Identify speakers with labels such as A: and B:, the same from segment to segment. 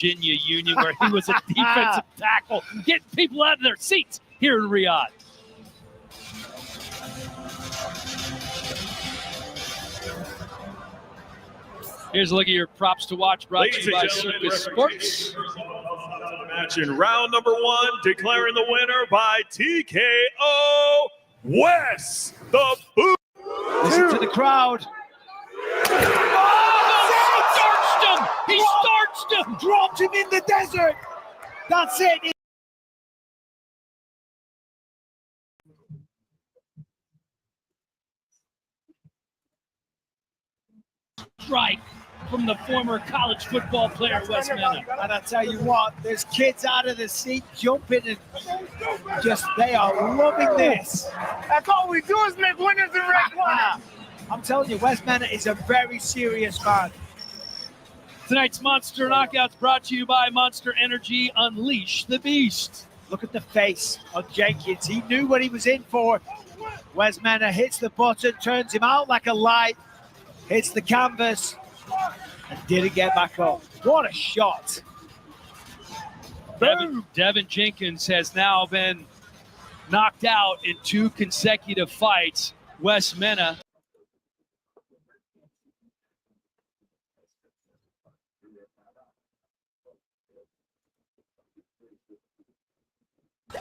A: Virginia Union, where he was a defensive tackle, getting people out of their seats here in Riyadh. Here's a look at your props to watch, brought to you by Circus Sports.
B: Match in round number 1, declaring the winner by TKO, Wes the Boot.
A: Listen to the crowd. Oh, he starched him.
C: Dropped him in the desert. That's it.
A: Strike from the former college football player Wes Mena.
C: And I tell you what, there's kids out of the seat jumping and just, they are loving this.
D: That's all we do is make winners and red winners.
C: I'm telling you, Wes Mena is a very serious man.
A: Tonight's Monster Knockouts brought to you by Monster Energy. Unleash the Beast.
C: Look at the face of Jenkins. He knew what he was in for. Wes Mena hits the button, turns him out like a light, hits the canvas, and didn't get back up. What a shot.
A: Devin Jenkins has now been knocked out in 2 consecutive fights. Wes Mena.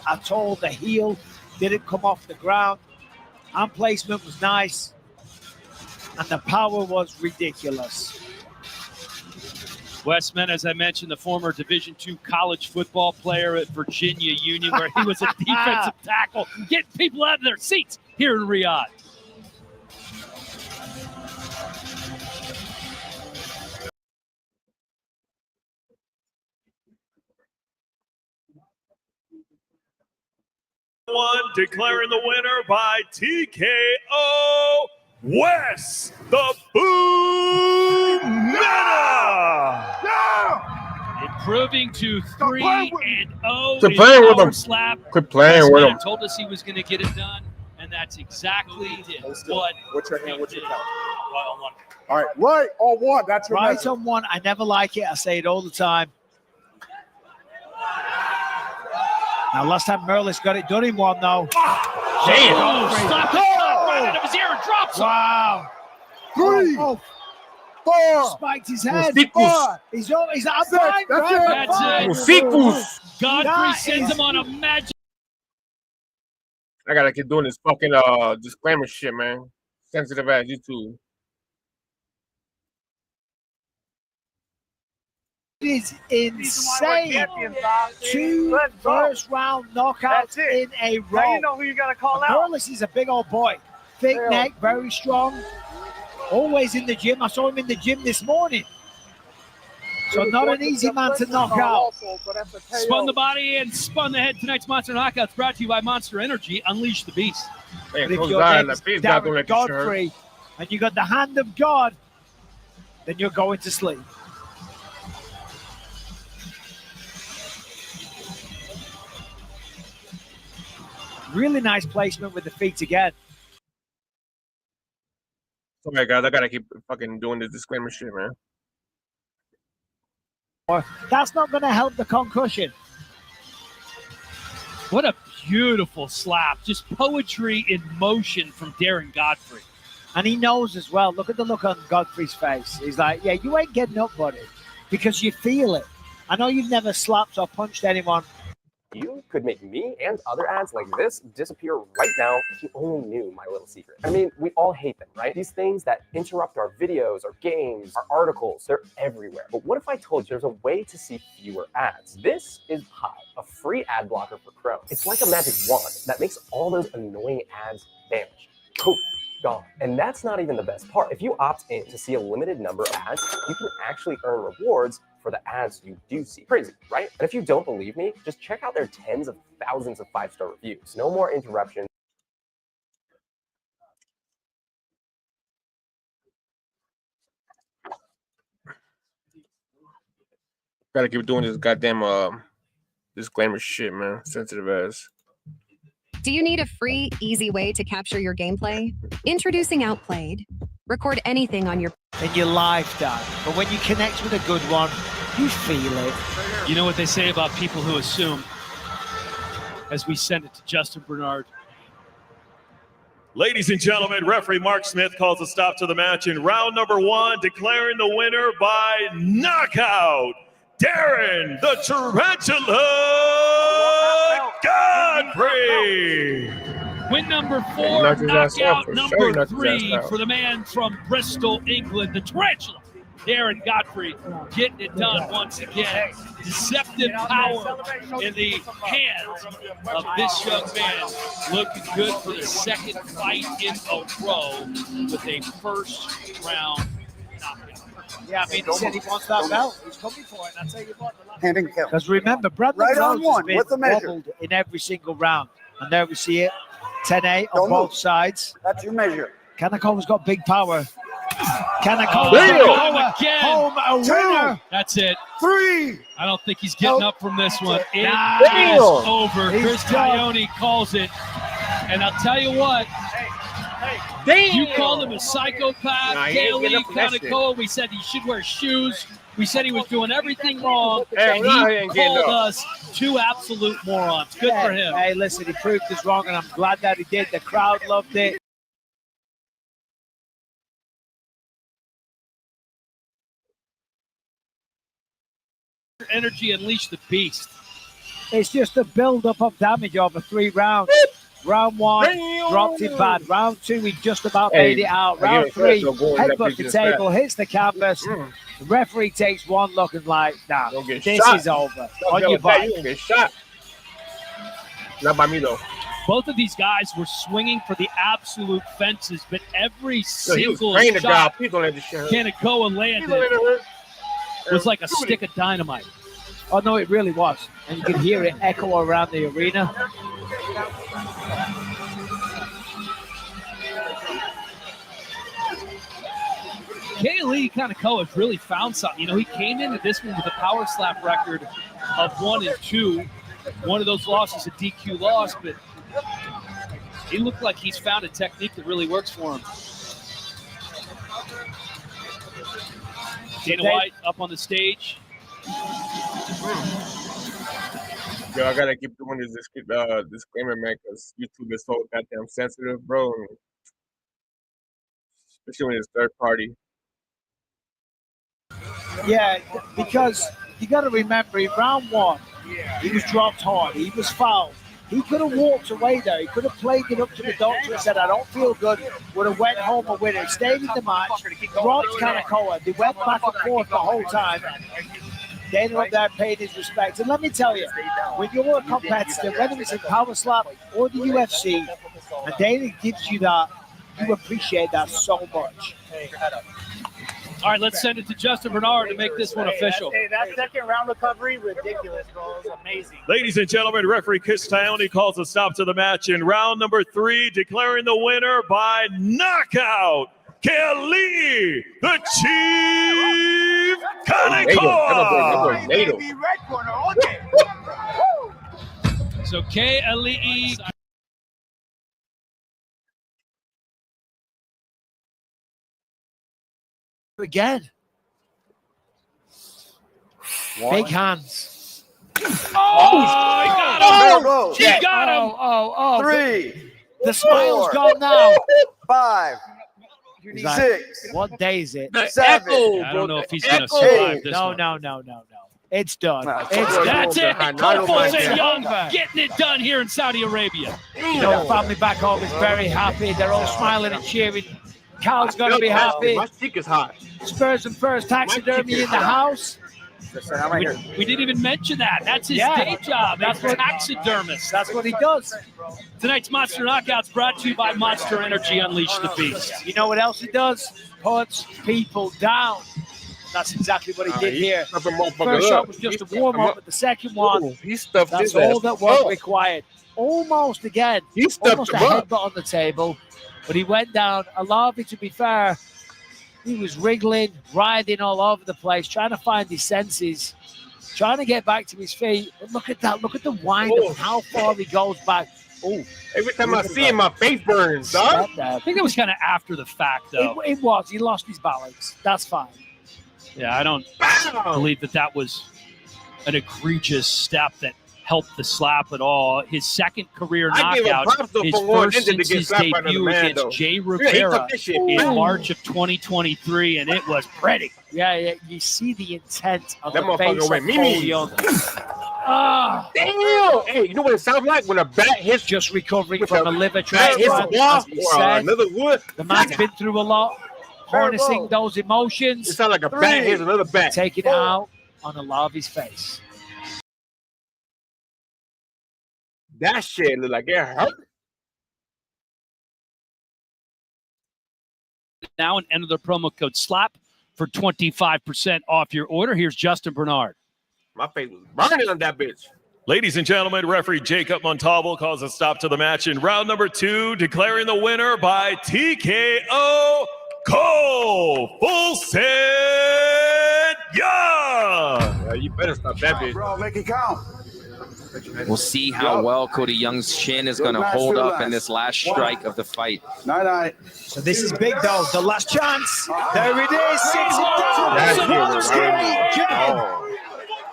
C: At all, the heel didn't come off the ground. Hand placement was nice, and the power was ridiculous.
A: Wes Mena, as I mentioned, the former Division II college football player at Virginia Union, where he was a defensive tackle, getting people out of their seats here in Riyadh.
B: Declaring the winner by TKO, Wes the Boot Mena.
A: Improving to 3-0
E: Quit
A: in
E: playing with
A: power
E: him.
A: slap.
E: Quit playing with him.
A: Told us he was going to get it done, and that's exactly what.
F: What's your hand? What's your count?
A: Right on one.
F: All right, right on one. That's your
C: Right
F: message.
C: on one. I never like it. I say it all the time. Now, last time Merlis got it done in one, though.
A: Damn! Stop it! Right out of his ear and drops him.
C: Wow.
F: 3,
C: Oh,
F: 4,
C: spiked his head.
E: Musicus.
C: He's up
F: That's
C: right,
F: it. That's it.
C: right,
A: That's
C: right.
A: it.
E: Musicus.
A: Godfrey
C: That
A: sends
C: is-
A: him on a magic.
E: I gotta keep doing this fucking disclaimer shit, man. Sensitive ass YouTube.
C: It is insane.
D: Champions, Bob.
C: 2
D: Let's go.
C: first-round knockouts
D: That's it.
C: in a
D: Now
C: row.
D: you know who you got to call out.
C: Merlis is a big old boy. Thick
D: Yeah.
C: neck, very strong. Always in the gym. I saw him in the gym this morning. So not an easy man to knock out.
A: Spun the body and spun the head. Tonight's Monster Knockouts brought to you by Monster Energy. Unleash the Beast.
E: Man,
C: But if
E: close
C: your
E: his eye
C: name
E: and
C: is
E: the face got
C: Darren
E: like a shirt.
C: Godfrey and you got the hand of God, then you're going to sleep. Really nice placement with the feet again.
E: Sorry, guys, I gotta keep fucking doing this disclaimer shit, man.
C: That's not going to help the concussion.
A: What a beautiful slap. Just poetry in motion from Darren Godfrey.
C: And he knows as well. Look at the look on Godfrey's face. He's like, yeah, you ain't getting up, buddy, because you feel it. I know you've never slapped or punched anyone.
G: You could make me and other ads like this disappear right now if you only knew my little secret. I mean, we all hate them, right? These things that interrupt our videos, our games, our articles, they're everywhere. But what if I told you there's a way to see fewer ads? This is Hive, a free ad blocker for Chrome. It's like a magic wand that makes all those annoying ads vanish. Poof. Gone. And that's not even the best part. If you opt in to see a limited number of ads, you can actually earn rewards for the ads you do see. Crazy, right? And if you don't believe me, just check out their tens of thousands of 5-star reviews. No more interruptions.
E: Gotta keep doing this goddamn disclaimer shit, man. Sensitive ass.
H: Do you need a free, easy way to capture your gameplay? Introducing Outplayed. Record anything on your
C: In your lifetime. But when you connect with a good one, You feel it.
A: You know what they say about people who assume, as we send it to Justin Bernard.
B: Ladies and gentlemen, referee Mark Smith calls a stop to the match in round number 1, declaring the winner by knockout, Darren the Tarantula Godfrey.
A: Win number
E: He
A: 4,
E: knocked his ass out,
A: knockout
E: for sure. He
A: number
E: knocked his
A: 3
E: ass out.
A: for the man from Bristol, England, the Tarantula, Darren Godfrey, getting it done once again. Deceptive power in the hands of this young man. Looking good for the second fight in a row with a first-round knockout.
C: Yeah, I mean, he said he wants that belt. He's coming for it. And I'll tell you what.
F: Hand and kill.
C: Because remember, Bradley
F: Right on
C: Rhodes
F: one,
C: has been
F: with the measure.
C: wobbled in every single round. And there we see it. 10-8 on
F: Don't
C: both
F: move.
C: sides.
F: That's your measure.
C: Kanakova's got big power. Kanakova's
A: Damn.
C: going
A: Again.
C: home a winner.
A: That's it.
F: 3.
A: I don't think he's getting up from this one. It
C: Nah.
A: is over.
C: He's
A: Chris
C: done.
A: Coyote calls it. And I'll tell you what, you called him a psychopath.
E: Nah, he ain't
A: Kaylee
E: getting up from that shit.
A: Kaneko, we said he should wear shoes. We said he was doing everything wrong.
E: Hey,
A: And
E: nah, he
A: he
E: ain't getting
A: called
E: up.
A: us two absolute morons. Good for him.
C: Hey, listen, he proved us wrong, and I'm glad that he did. The crowd loved it.
A: Energy Unleash the Beast.
C: It's just a build-up of damage over 3 rounds. Round 1, dropped it bad. Round 2, he just about
E: Hey,
C: made it out.
E: I
C: Round
E: give it
C: 3,
E: credit for going that
C: headbutt
E: big
C: the
E: just that.
C: table, hits the canvas. The referee takes one look and like, nah,
E: Don't get
C: this
E: shot.
C: is over.
E: Don't
C: On
E: get
C: your
E: with that,
C: back.
E: you gonna get shot. Not by me though.
A: Both of these guys were swinging for the absolute fences, but every
E: So he was
A: single
E: praying to God.
A: shot
E: Please don't let this shit hurt.
A: Kanekoa
E: Please don't let
A: landed
E: it hurt.
A: was like a stick of dynamite.
C: Oh, no, it really was. And you could hear it echo around the arena.
A: Kaylee Kanekoa has really found something. You know, he came into this one with a power slap record of 1-2. One of those losses, a DQ loss, but he looked like he's found a technique that really works for him. Dana White up on the stage.
E: Yo, I gotta keep doing this disclaimer, man, because YouTube is so goddamn sensitive, bro. Especially when it's third party.
C: Yeah, because you got to remember, in round 1, he was dropped hard. He was fouled. He could have walked away there. He could have played it up to the doctor and said, I don't feel good. Would have went home a winner. Stayed in the match, dropped Kanekoa. They went back and forth the whole time. Dana up there paid his respects. And let me tell you, when you're a competitor, whether it's in Power Slap or the UFC, and Dana gives you that, you appreciate that so much.
A: All right, let's send it to Justin Bernard to make this one official.
D: Hey, that second round recovery, ridiculous, bro. It was amazing.
B: Ladies and gentlemen, referee Chris Coyote calls a stop to the match in round number 3, declaring the winner by knockout, Kelly the Chief Kanekoa.
E: NATO.
D: Red corner all day.
A: So K-Ali
C: Again. Big hands.
A: he got him.
F: Go.
A: He got him.
C: Oh.
F: 3,
C: The smile's
F: 4,
C: gone now.
F: 5,
C: He's like,
F: 6,
C: what day is it?
F: 7.
A: I don't know if he's going to
F: Echo.
A: survive this
C: No.
A: one.
C: It's done.
F: Nah,
C: It's
F: it's
C: done.
A: That's it. Kofo's and Young
C: over.
A: getting it done here in Saudi Arabia.
C: You know, family back home is very happy. They're all smiling and cheering. Cal's going to be happy.
E: My cheek is hot.
C: Spurs and Furs taxidermy in the house.
F: Listen, I'm right here.
A: We didn't even mention that. That's his
C: Yeah.
A: day job. That's
C: That's what-
A: taxidermist.
C: That's what he does.
A: Tonight's Monster Knockouts brought to you by Monster Energy Unleash the Beast.
C: You know what else he does? Puts people down. That's exactly what he did here. First shot was just a warm-up, but the second one,
E: He stuffed
C: that's
E: his ass.
C: all that was
E: up.
C: required. Almost again.
E: He stuffed
C: Almost a
E: him up.
C: headbutt on the table, but he went down. Alavi, to be fair, he was wriggling, writhing all over the place, trying to find his senses, trying to get back to his feet. But look at that. Look at the wind
E: Oh.
C: up, how far he goes back. Oh,
E: Every time I see him, my face burns, dog.
C: step there.
A: I think that was kind of after the fact, though.
C: It was. He lost his balance. That's fine.
A: Yeah, I don't believe that was an egregious step that helped the slap at all. His second career knockout, his first since his debut against Jay Rivera in March of 2023, and it was pretty.
C: Yeah, you see the intent of
E: That
C: the face
E: motherfucker
C: of
E: went Mimi. Damn! Hey, you know what it sounds like when a bat hits
C: just recovering
E: with
C: from a liver transplant.
E: wall
C: As we
E: or
C: said,
E: another wood.
C: the man's been through a lot, harnessing those emotions.
E: It sounds like a bat hits another bat.
C: Taking it out on a lot of his face.
E: That shit look like it hurt.
A: Now and enter the promo code SLAP for 25% off your order. Here's Justin Bernard.
E: My face was burning on that bitch.
B: Ladies and gentlemen, referee Jacob Montalvo calls a stop to the match in round number 2, declaring the winner by TKO, Cole Fulton Young.
E: Yeah, you better stop that bitch.
F: Bro, make it count.
I: We'll see how well Cody Young's chin is going to hold up in this last strike of the fight.
F: Night.
C: So this is big, though. The last chance. There it is. Sits it down.
E: That's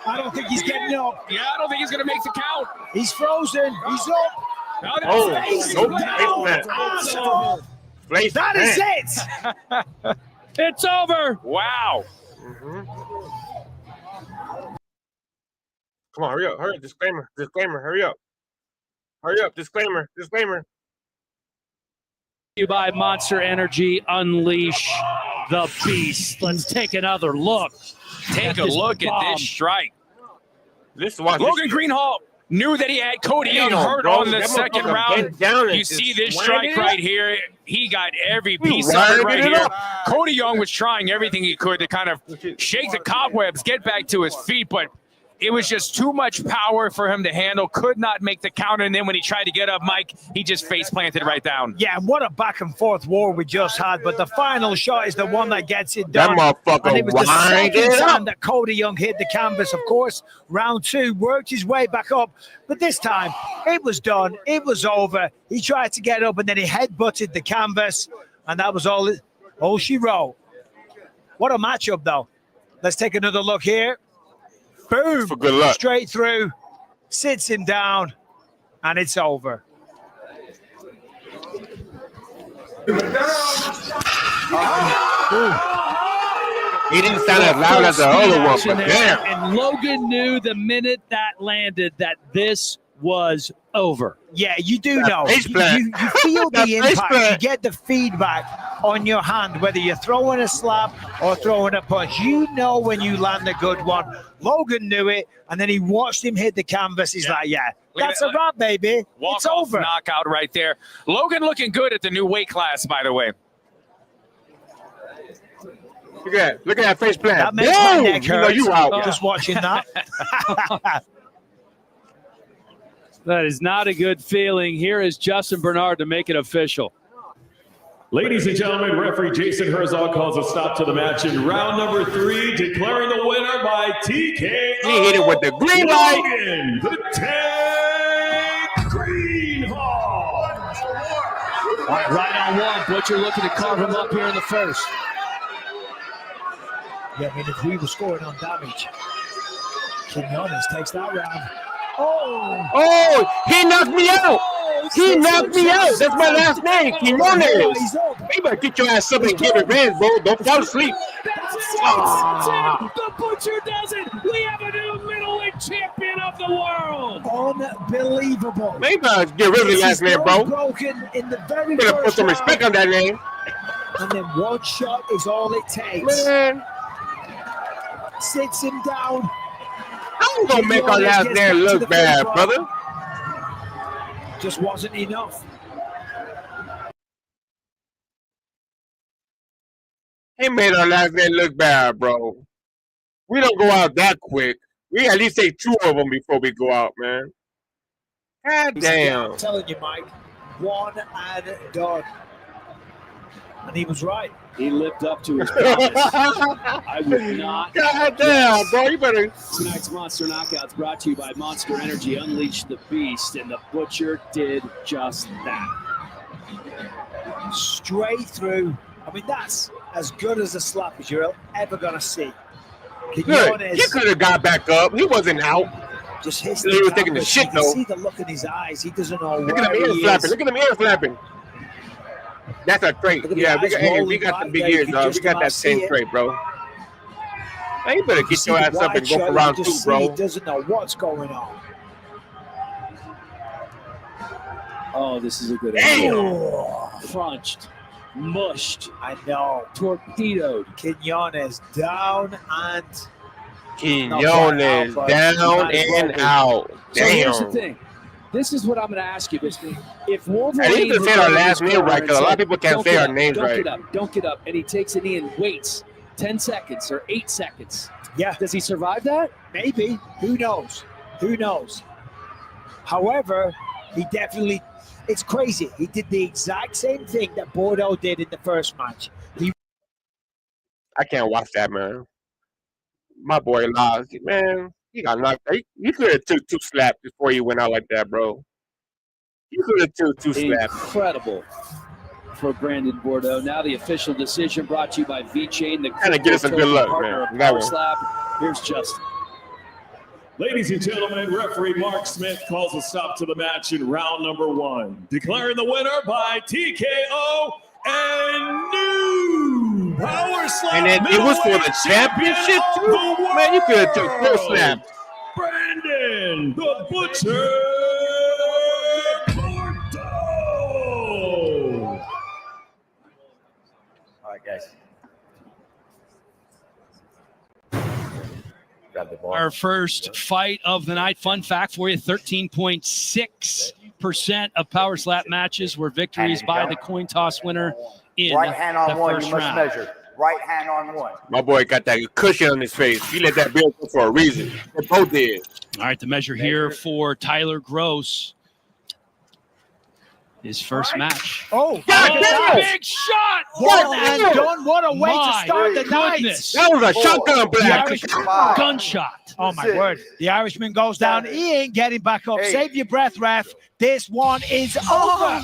C: I don't think he's getting up.
I: Yeah, I don't think he's going to make the count.
C: He's frozen. He's up. That is it.
A: It's over.
I: Wow.
E: Come on, hurry up, disclaimer, hurry up, disclaimer.
A: You by Monster Energy, unleash the beast. Let's take another look.
I: Take a look at this strike.
E: Listen, watch
I: Logan Greenhall knew that he had Cody Young hurt on the second round. You see this strike right here. He got every piece of it right here. Cody Young was trying everything he could to kind of shake the cobwebs, get back to his feet, but it was just too much power for him to handle. Could not make the counter, and then when he tried to get up, Mike, he just face planted right down.
C: Yeah, what a back and forth war we just had. But the final shot is the one that gets it done.
E: That motherfucker
C: and it was the second
E: winded
C: time
E: up.
C: that Cody Young hit the canvas. Of course, round 2 worked his way back up, but this time it was done. It was over. He tried to get up, and then he headbutted the canvas, and that was all she wrote. What a matchup, though. Let's take another look here. Boom,
E: For good luck.
C: straight through, sits him down, and it's over.
E: He didn't sound as loud as the other one, but damn.
A: And Logan knew the minute that landed that this was over.
C: Yeah, you do know.
E: face
C: You
E: plant.
C: feel
E: That
C: the
E: face
C: impact.
E: plant.
C: You get the feedback on your hand, whether you're throwing a slap or throwing a punch. You know when you land a good one. Logan knew it, and then he watched him hit the canvas. He's like, yeah, that's a wrap, baby. It's over.
I: Knockout right there. Logan looking good at the new weight class, by the way.
E: Look at that face plant.
C: That makes my neck
E: You know
C: hurt.
E: you out.
C: Just watching that.
A: That is not a good feeling. Here is Justin Bernard to make it official.
B: Ladies and gentlemen, referee Jason Herzog calls a stop to the match in round number 3, declaring the winner by TKO.
E: He hit it with the green light.
B: Logan, the Tank Greenhall.
A: Right on one. Butcher looking to carve him up here in the first.
C: Yeah, I mean, if we were scoring on damage, Quinones takes that round. Oh,
E: He knocked me out. He knocked me out. That's my last name, Quinones.
C: he's up.
E: You better get your ass up and get revenge, bro. Don't fall asleep.
A: The Butcher does it. We have a new middleweight champion of the world.
C: Unbelievable.
E: Maybe get rid of the last name, bro.
C: Broken in the very
E: Better put
C: first
E: some respect on that name.
C: and then one shot is all it takes.
E: Man,
C: Sits him down.
E: I'm gonna make our last name look bad, brother.
C: Just wasn't enough.
E: He made our last name look bad, bro. We don't go out that quick. We at least take 2 of them before we go out, man. God damn.
C: I'm telling you, Mike, one and done. And he was right.
A: He lived up to his promise. I would not.
E: God damn, bro. You better.
A: Tonight's Monster Knockouts brought to you by Monster Energy. Unleash the Beast, and the Butcher did just that.
C: Straight through. I mean, that's as good as a slap as you're ever going to see.
E: Good.
C: Quinones
E: He could have got back up. He wasn't out.
C: just hits
E: He
C: the
E: was taking the
C: canvas.
E: shit,
C: You can
E: though.
C: see the look in his eyes. He doesn't know
E: Look at him
C: where
E: ear
C: he
E: flapping.
C: is.
E: Look at him ear flapping. That's a trait.
C: Look at the
E: Yeah,
C: eyes
E: we
C: rolling
E: got the
C: back
E: big
C: there. You
E: ears,
C: can
E: dog.
C: just
E: We got
C: about
E: that
C: see
E: same
C: it.
E: trait, bro. Man, you better
C: You
E: get
C: see
E: your
C: the
E: ass up
C: white
E: and go
C: shirt,
E: for
C: you
E: round
C: just
E: 2,
C: see
E: bro.
C: He doesn't know what's going on.
A: Oh, this is a good
E: Damn.
C: Oh,
A: Crunched, mushed,
C: I know.
A: torpedoed.
C: Quinones down and
E: Quinones
C: but
E: down
C: might as well
E: and
C: be.
E: out.
A: So here's the
E: Damn.
A: thing. This is what I'm going to ask you, Bisping. If
E: At
A: Wolverine
E: least you
A: had
E: say our
A: gone in
E: last
A: his
E: name
A: corner
E: right,
A: and
E: because a lot of
A: said,
E: people can't
A: "Don't
E: say
A: get
E: our
A: up,
E: names
A: don't
E: right.
A: get up, don't get up," and he takes a knee and waits 10 seconds or 8 seconds.
C: Yeah,
A: Does he survive that?
C: maybe. Who knows? Who knows? However, he definitely, it's crazy. He did the exact same thing that Bordeaux did in the first match.
E: I can't watch that, man. My boy lost. Man, he got knocked. You could have took 2 slaps before you went out like that, bro. You could have took 2 slaps.
A: Incredible for Brandon Bordeaux. Now the official decision brought to you by V-Chain, the
E: Kinda get us some good luck,
A: partner
E: man.
A: of
E: That
A: Power
E: one.
A: Slap. Here's Justin.
B: Ladies and gentlemen, referee Mark Smith calls a stop to the match in round number 1, declaring the winner by TKO and new Power Slap.
E: And then it was for the championship, too? Man, you could have took 4 slaps.
B: Brandon the Butcher Bordeaux.
F: All right, guys. Grab the ball.
A: Our first fight of the night. Fun fact for you, 13.6% of Power Slap matches were victories by the coin toss winner in
F: Right hand
A: the
F: on one.
A: first
F: You must
A: round.
F: measure. Right hand on one.
E: My boy got that cushion on his face. He let that bill go for a reason. They both did.
A: All right, the measure here for Tyler Gross. His first match.
C: Oh,
A: Big shot!
C: Well done. What a way to
A: My
C: start the night.
A: goodness.
E: That was a shotgun blast.
A: Gunshot.
C: Oh, my word. The Irishman goes down. He ain't getting back up.
F: Hey.
C: Save your breath, ref. This one is over.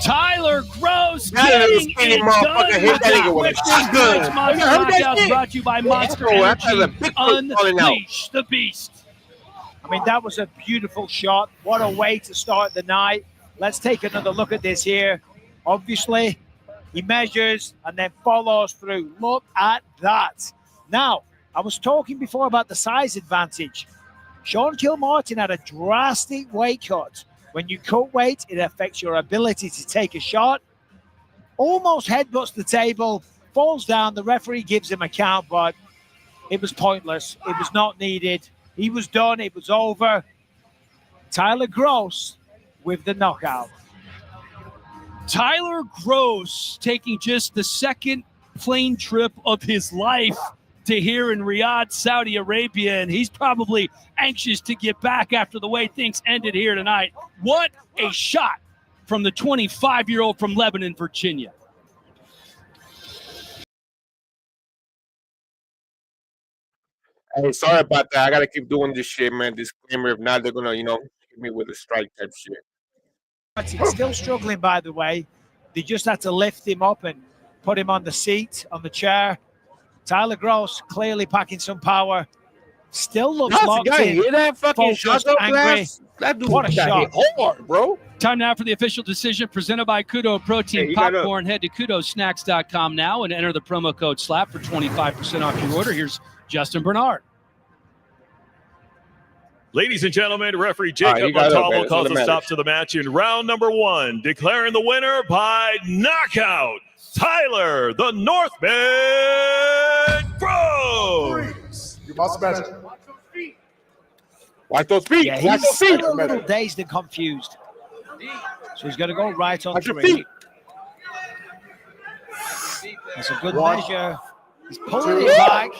A: Tyler Gross
E: That little
A: getting
E: skinny
A: it
E: motherfucker
A: done
E: hit
A: with
E: that nigga
A: the
E: with a
A: quick
E: shotgun.
A: points. Monster
E: You heard that
A: Knockouts
E: shit?
A: brought to you by Monster
E: bro, that's
A: Energy.
E: a big foot falling out.
A: Unleash the beast.
C: I mean, that was a beautiful shot. What a way to start the night. Let's take another look at this here. Obviously, he measures and then follows through. Look at that. Now, I was talking before about the size advantage. Sean Kilmartin had a drastic weight cut. When you cut weight, it affects your ability to take a shot. Almost headbutts the table, falls down. The referee gives him a count, but it was pointless. It was not needed. He was done. It was over. Tyler Gross with the knockout.
A: Tyler Gross taking just the second plane trip of his life to here in Riyadh, Saudi Arabia, and he's probably anxious to get back after the way things ended here tonight. What a shot from the 25-year-old from Lebanon, Virginia.
E: Hey, sorry about that. I gotta keep doing this shit, man. Disclaimer. If not, they're gonna, hit me with a strike type shit.
C: He's still struggling, by the way. They just had to lift him up and put him on the seat, on the chair. Tyler Gross clearly packing some power. Still looks locked
E: you
C: in.
E: hear that fucking
C: Focused,
E: shotgun
C: angry.
E: blast? That dude
C: What a
E: got
C: shot.
E: hit hard, bro.
A: Time now for the official decision presented by Kudo Protein
E: Hey, you got
A: Popcorn. Head to kudosnacks.com now and enter the promo code SLAP for 25% off your order. Here's Justin Bernard.
B: Ladies and gentlemen, referee
E: All
B: Jacob
E: right, you got it,
B: Montalvo
E: man.
B: calls
E: That's
B: a
E: what
B: stop
E: matters.
B: to the match in round number 1, declaring the winner by knockout, Tyler the Northman Gross.
J: You must measure.
E: Watch those feet.
C: Yeah,
E: Watch
C: he's
E: those feet.
C: still a little dazed and confused. So he's going to go right on
E: Watch your
C: 3.
E: feet.
C: That's a good
J: One.
C: measure. He's pulling it back.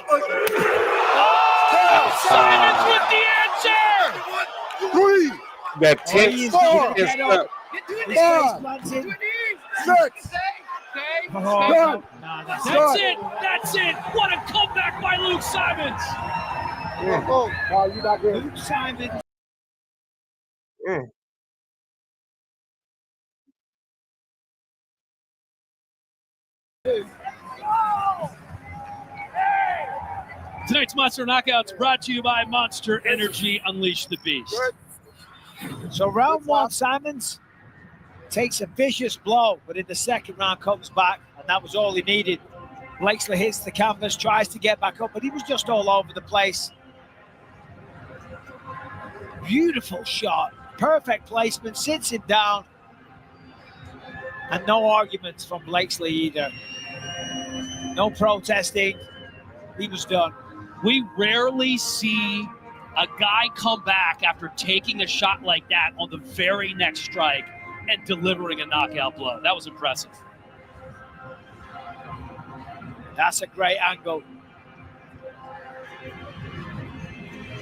A: Simons with the answer!
J: 3,
E: That
C: Oh,
E: 10
C: he's
J: Four.
C: gonna
E: is
C: get up.
E: stuck.
C: His face planted.
J: 6,
C: Oh, no, that's it.
A: That's it. That's it. What a comeback by Luke Simons.
J: Oh, you're not good.
C: Luke Simon.
A: Tonight's Monster Knockouts brought to you by Monster Energy. Unleash the Beast.
C: So round one, Simons takes a vicious blow, but in the second round comes back, and that was all he needed. Blakesley hits the canvas, tries to get back up, but he was just all over the place. Beautiful shot, perfect placement, sits him down, and no arguments from Blakesley either. No protesting. He was done.
A: We rarely see a guy come back after taking a shot like that on the very next strike and delivering a knockout blow. That was impressive.
C: That's a great angle.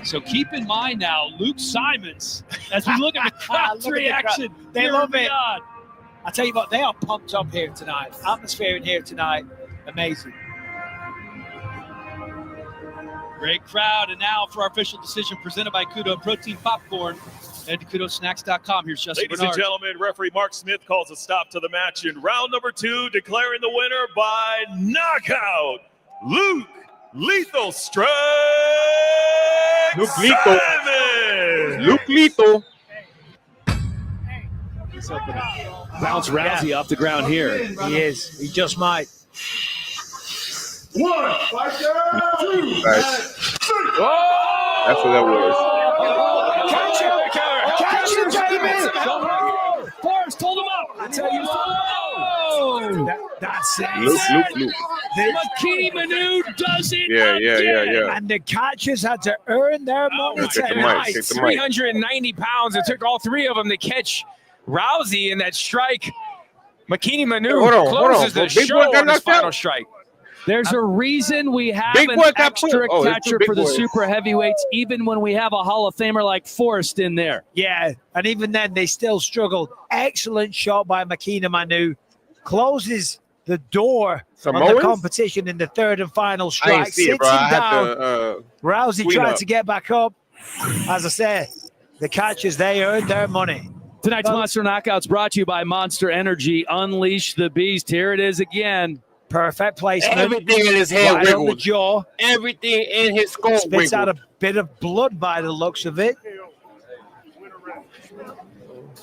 A: So keep in mind now, Luke Simons, as we look at the crowd's reaction.
C: They love it. I tell you what, they are pumped up here tonight. Atmosphere in here tonight, amazing.
A: Great crowd. And now for our official decision presented by Kudo Protein Popcorn. Head to KudoSnacks.com. Here's Justin
B: Ladies
A: Bernard.
B: and gentlemen, referee Mark Smith calls a stop to the match in round number 2, declaring the winner by knockout, Luke Lethal Strike
E: Luke Lethal.
B: Simon.
E: Luke Lethal.
A: Bounce Rousey off the ground here.
C: He is. He just might.
J: One, fighter, two.
E: Nice. That's what that was.
C: Catch him, Jamie!
A: Forrest, hold him up.
C: I tell you that's it.
E: Luke.
A: Makini Manu does it
E: Yeah.
C: And the catchers had to earn their money
E: Take the mic,
C: tonight.
E: take the mic.
I: 390 pounds. It took all three of them to catch Rousey in that strike. Makini Manu
E: Hold on.
I: closes the
E: Big
I: show
E: Boy got
I: on his
E: knocked out?
I: final strike.
A: There's a reason we have
E: Big
A: an
E: Boy got
A: extra
E: put- oh, it's
A: catcher
E: two
A: for the
E: big boys.
A: super heavyweights, even when we have a Hall of Famer like Forrest in there.
C: Yeah, and even then they still struggled. Excellent shot by Makina Manu. Closes the door on the
E: Samoans?
C: competition in the third and final
E: I
C: strike.
E: ain't see it,
C: Sits
E: bro.
C: him
E: I had
C: down.
E: to.
C: Rousey
E: clean
C: tried
E: up.
C: to get back up. As I said, the catchers, they earned their money.
A: Tonight's Monster Knockouts brought to you by Monster Energy. Unleash the Beast. Here it is again.
C: Perfect placement.
E: Everything in his head
C: right on the
E: wiggled.
C: jaw.
E: Everything in his skull
C: Spits out a
E: wiggled.
C: bit of blood by the looks of it.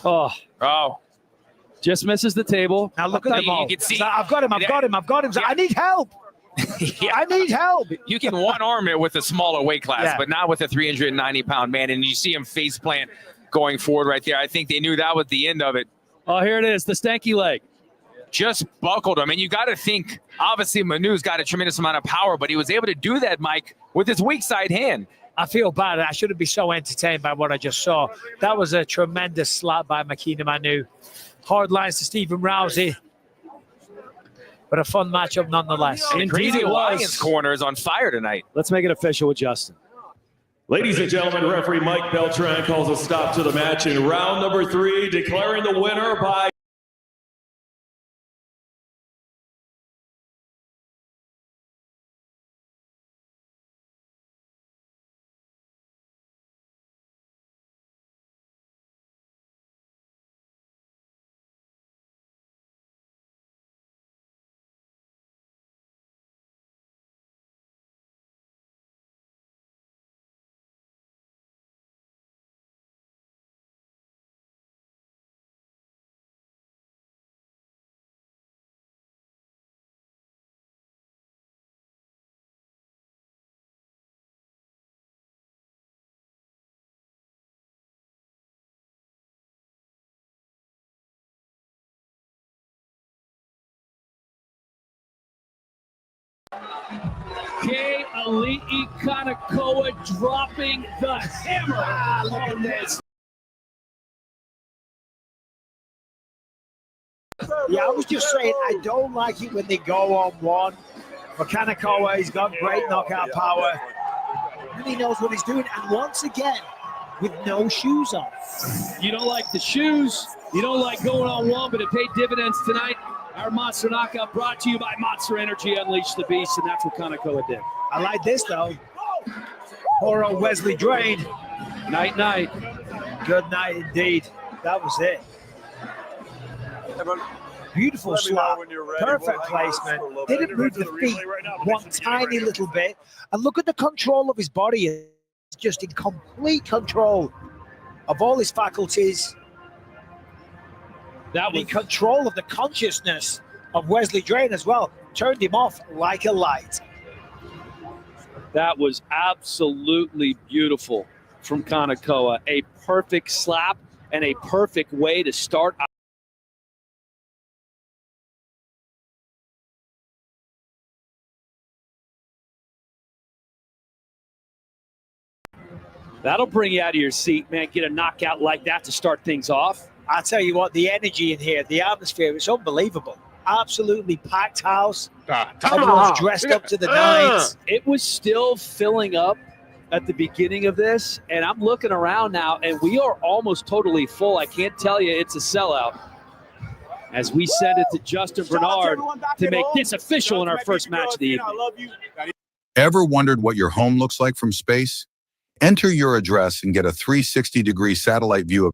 A: Oh,
I: Oh,
A: just misses the table.
C: Now look at them all.
I: You can see-
C: So I've got him. So I need help. I need help.
I: you can one arm it with a smaller weight class,
C: Yeah.
I: but not with a 390-pound man. And you see him face plant going forward right there. I think they knew that was the end of it.
A: Oh, here it is, the stanky leg.
I: Just buckled him. And you got to think, obviously, Manu's got a tremendous amount of power, but he was able to do that, Mike, with his weak side hand.
C: I feel bad. I shouldn't be so entertained by what I just saw. That was a tremendous slap by Makina Manu. Hard lines to Stephen Rousey. But a fun matchup nonetheless.
I: And Crazy Lions corner is on fire tonight.
A: Let's make it official with Justin.
B: Ladies and gentlemen, referee Mike Beltran calls a stop to the match in round number 3, declaring the winner by
A: Kay Ali'i Kanakoa dropping the hammer. Look at this.
C: Yeah, I was just saying, I don't like it when they go on one. But Kanakawa, he's got great knockout power. And he knows what he's doing. And once again, with no shoes on.
A: You don't like the shoes. You don't like going on one, but it paid dividends tonight. Our Monster Knockout brought to you by Monster Energy. Unleash the Beast, and that's what Kanakoa did.
C: I like this, though. Poor old Wesley Drain.
A: Night, night.
C: Good night indeed. That was it. Beautiful slap, perfect placement. Didn't move the feet one tiny little bit. And look at the control of his body. It's just in complete control of all his faculties.
A: That was
C: in control of the consciousness of Wesley Drain as well. Turned him off like a light.
A: That was absolutely beautiful from Kanekoa. A perfect slap and a perfect way to start. That'll bring you out of your seat, man. Get a knockout like that to start things off.
C: I'll tell you what, the energy in here, the atmosphere, it's unbelievable. Absolutely packed house. Everyone's dressed up to the nines.
A: It was still filling up at the beginning of this, and I'm looking around now, and we are almost totally full. I can't tell you it's a sellout. As we send it to Justin Bernard to make this official in our first match of the evening.
K: Ever wondered what your home looks like from space? Enter your address and get a 360-degree satellite view of.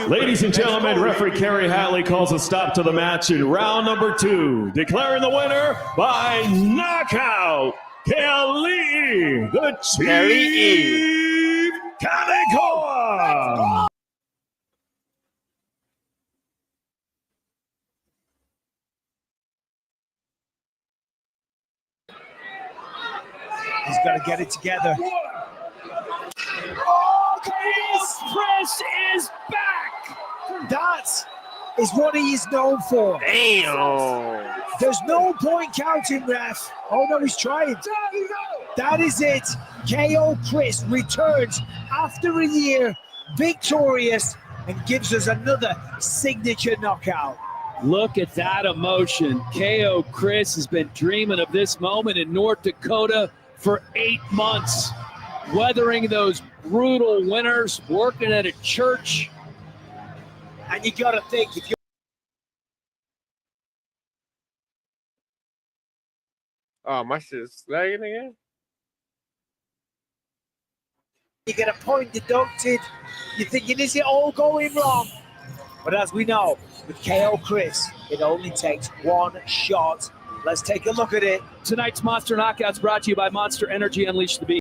B: Ladies and gentlemen, referee Kerry Hatley calls a stop to the match in round number 2, declaring the winner by knockout, Kelly, the Chief Kanekoa.
C: He's got to get it together.
A: Oh, Chris is back.
C: That is what he is known for.
E: Damn.
C: There's no point counting, ref. Oh no, he's trying. That is it. KO Chris returns after a year, victorious, and gives us another signature knockout.
A: Look at that emotion. KO Chris has been dreaming of this moment in North Dakota for 8 months, weathering those brutal winters, working at a church.
C: And you got to think, if you're
E: Oh, my shit's lagging again.
C: you get a point deducted, you're thinking, is it all going wrong? But as we know, with KO Chris, it only takes one shot. Let's take a look at it.
A: Tonight's Monster Knockouts brought to you by Monster Energy. Unleash the Beast.